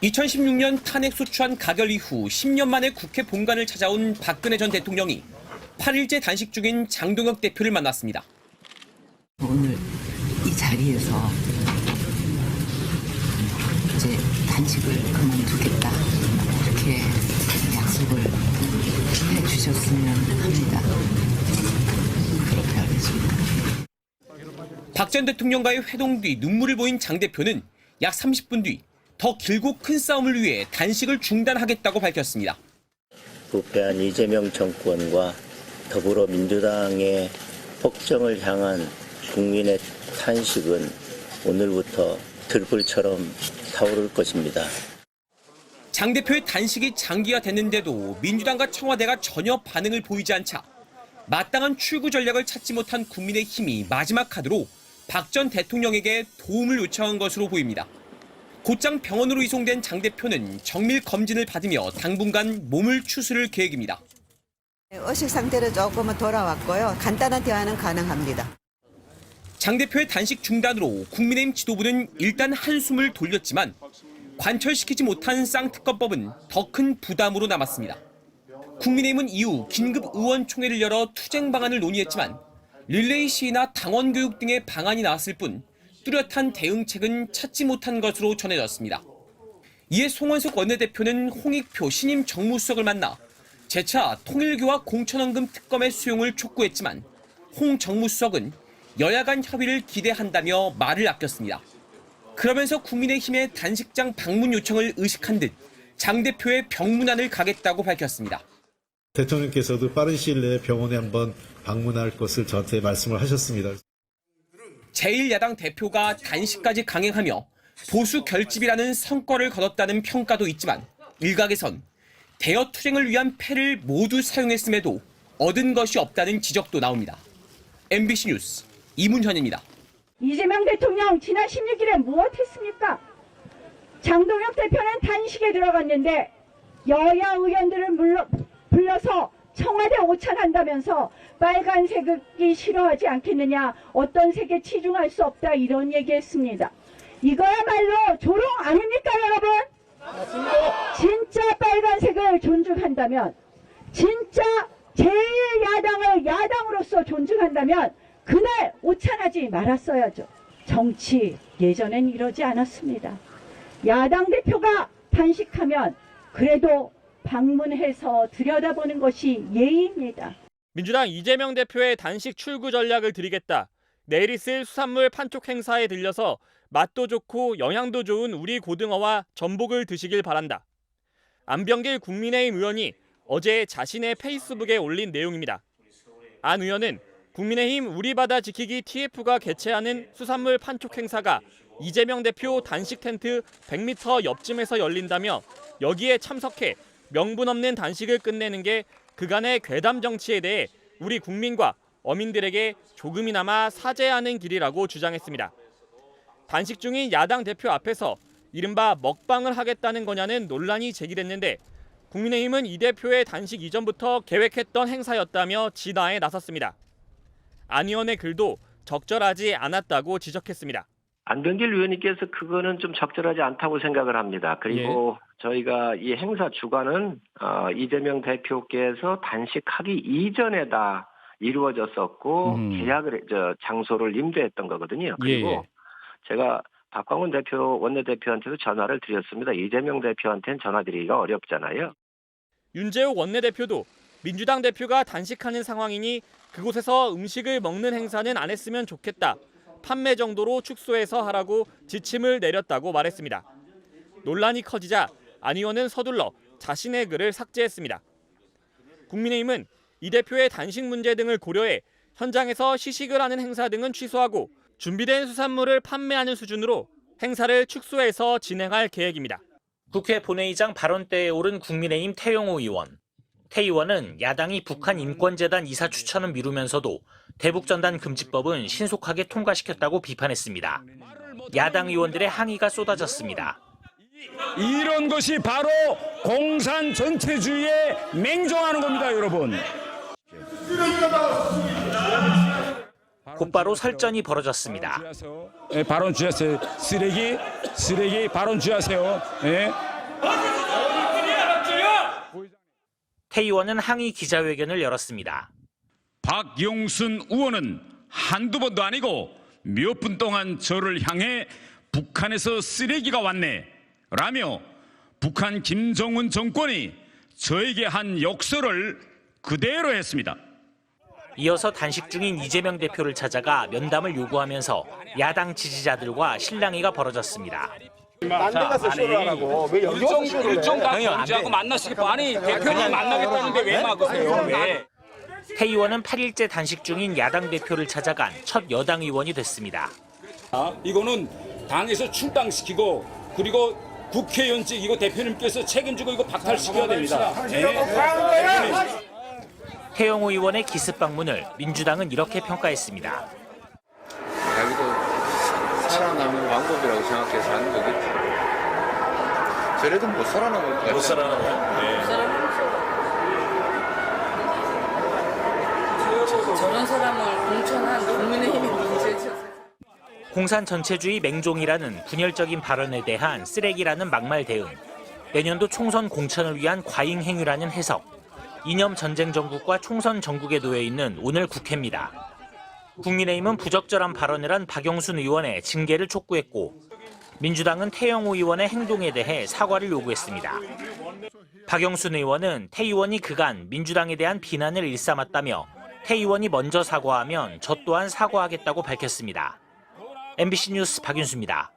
2016년 탄핵 소추안 가결 이후 10년 만에 국회 본관을 찾아온 박근혜 전 대통령이 8일째 단식 중인 장동혁 대표를 만났습니다. 오늘 이 자리에서 이제 단식을 그만두겠다 이렇게 약속을 해주셨으면 합니다. 그렇게 하겠습니다. 박 전 대통령과의 회동 뒤 눈물을 보인 장 대표는 약 30분 뒤 더 길고 큰 싸움을 위해 단식을 중단하겠다고 밝혔습니다. 부패한 이재명 정권과 더불어민주당의 폭정을 향한 국민의 탄식은 오늘부터 들불처럼 타오를 것입니다. 장 대표의 단식이 장기화됐는데도 민주당과 청와대가 전혀 반응을 보이지 않자 마땅한 출구 전략을 찾지 못한 국민의힘이 마지막 카드로 박 전 대통령에게 도움을 요청한 것으로 보입니다. 곧장 병원으로 이송된 장 대표는 정밀 검진을 받으며 당분간 몸을 추스를 계획입니다. 의식 상태로 조금은 돌아왔고요. 간단한 대화는 가능합니다. 장 대표의 단식 중단으로 국민의힘 지도부는 일단 한숨을 돌렸지만 관철시키지 못한 쌍특검법은 더 큰 부담으로 남았습니다. 국민의힘은 이후 긴급 의원총회를 열어 투쟁 방안을 논의했지만 릴레이 시위나 당원 교육 등의 방안이 나왔을 뿐 뚜렷한 대응책은 찾지 못한 것으로 전해졌습니다. 이에 송원석 원내대표는 홍익표 신임 정무수석을 만나 재차 통일교와 공천원금 특검의 수용을 촉구했지만 홍 정무수석은 여야 간 협의를 기대한다며 말을 아꼈습니다. 그러면서 국민의힘의 단식장 방문 요청을 의식한 듯 장 대표의 병문안을 가겠다고 밝혔습니다. 대통령께서도 빠른 시일 내에 병원에 한번 방문할 것을 저한테 말씀을 하셨습니다. 제1야당 대표가 단식까지 강행하며 보수 결집이라는 성과를 거뒀다는 평가도 있지만 일각에선 대여 투쟁을 위한 패를 모두 사용했음에도 얻은 것이 없다는 지적도 나옵니다. MBC 뉴스 이문현입니다. 이재명 대통령 지난 16일에 무엇했습니까? 장동혁 대표는 단식에 들어갔는데 여야 의원들을 불러서 청와대 오찬한다면서 빨간색이 싫어하지 않겠느냐, 어떤 색에 치중할 수 없다 이런 얘기했습니다. 이거야말로 조롱 아닙니까 여러분? 맞습니다. 진짜 빨간색을 존중한다면, 진짜 제1야당을 야당으로서 존중한다면 그날 오찬하지 말았어야죠. 정치 예전엔 이러지 않았습니다. 야당 대표가 단식하면 그래도 방문해서 들여다보는 것이 예의입니다. 민주당 이재명 대표의 단식 출구 전략을 드리겠다. 내일 있을 수산물 판촉 행사에 들려서 맛도 좋고 영양도 좋은 우리 고등어와 전복을 드시길 바란다. 안병길 국민의힘 의원이 어제 자신의 페이스북에 올린 내용입니다. 안 의원은 국민의힘 우리바다 지키기 TF가 개최하는 수산물 판촉 행사가 이재명 대표 단식 텐트 100m 옆쯤에서 열린다며 여기에 참석해 명분 없는 단식을 끝내는 게 그간의 괴담 정치에 대해 우리 국민과 어민들에게 조금이나마 사죄하는 길이라고 주장했습니다. 단식 중인 야당 대표 앞에서 이른바 먹방을 하겠다는 거냐는 논란이 제기됐는데 국민의힘은 이 대표의 단식 이전부터 계획했던 행사였다며 진화에 나섰습니다. 안 의원의 글도 적절하지 않았다고 지적했습니다. 안병길 의원님께서 그거는 좀 적절하지 않다고 생각을 합니다. 그리고 저희가 이 행사 주관은 이재명 대표께서 단식하기 이전에다 이루어졌었고 장소를 임대했던 거거든요. 그리고 제가 박광훈 대표 원내대표한테도 전화를 드렸습니다. 이재명 대표한테는 전화드리기가 어렵잖아요. 윤재욱 원내대표도 민주당 대표가 단식하는 상황이니 그곳에서 음식을 먹는 행사는 안 했으면 좋겠다. 판매 정도로 축소해서 하라고 지침을 내렸다고 말했습니다. 논란이 커지자 안 의원은 서둘러 자신의 글을 삭제했습니다. 국민의힘은 이 대표의 단식 문제 등을 고려해 현장에서 시식을 하는 행사 등은 취소하고 준비된 수산물을 판매하는 수준으로 행사를 축소해서 진행할 계획입니다. 국회 본회의장 발언대에 오른 국민의힘 태영호 의원. 태 의원은 야당이 북한인권재단 이사 추천은 미루면서도 대북전단 금지법은 신속하게 통과시켰다고 비판했습니다. 야당 의원들의 항의가 쏟아졌습니다. 이런 것이 바로 공산 전체주의에 맹종하는 겁니다, 여러분. 곧바로 설전이 벌어졌습니다. 발언 주셨어요. 쓰레기 발언 주하세요. 태 의원은 항의 기자회견을 열었습니다. 박영순 의원은 한두 번도 아니고 몇 분 동안 저를 향해 북한에서 쓰레기가 왔네 라며 북한 김정은 정권이 저에게 한 욕설을 그대로 했습니다. 이어서 단식 중인 이재명 대표를 찾아가 면담을 요구하면서 야당 지지자들과 실랑이가 벌어졌습니다. 딴 데 가서 쇼를 하라고 왜 여기 와서 쇼를 해? 일정 다 정지하고 만나시겠고 아니 대표님 만나겠다는데 왜 막으세요? 왜? 태 의원은 8일째 단식 중인 야당 대표를 찾아간 첫 여당 의원이 됐습니다. 이거는 당에서 출당시키고 그리고 국회의원직 이거 대표님께서 책임지고 이거 박탈시켜야 됩니다. 태영호 의원의 기습 방문을 민주당은 이렇게 평가했습니다. 자기도 살아남는 방법이라고 생각해서 하는 거겠지. 저래도 못 살아남을 것 같아요. 못 살아남아요? 네. 저런 사람을 공천한 국민의힘이 문제죠. 공산 전체주의 맹종이라는 분열적인 발언에 대한 쓰레기라는 막말 대응, 내년도 총선 공천을 위한 과잉 행위라는 해석, 이념 전쟁 정국과 총선 정국에 놓여 있는 오늘 국회입니다. 국민의힘은 부적절한 발언을 한 박영순 의원의 징계를 촉구했고 민주당은 태영호 의원의 행동에 대해 사과를 요구했습니다. 박영순 의원은 태 의원이 그간 민주당에 대한 비난을 일삼았다며 태 의원이 먼저 사과하면 저 또한 사과하겠다고 밝혔습니다. MBC 뉴스 박윤수입니다.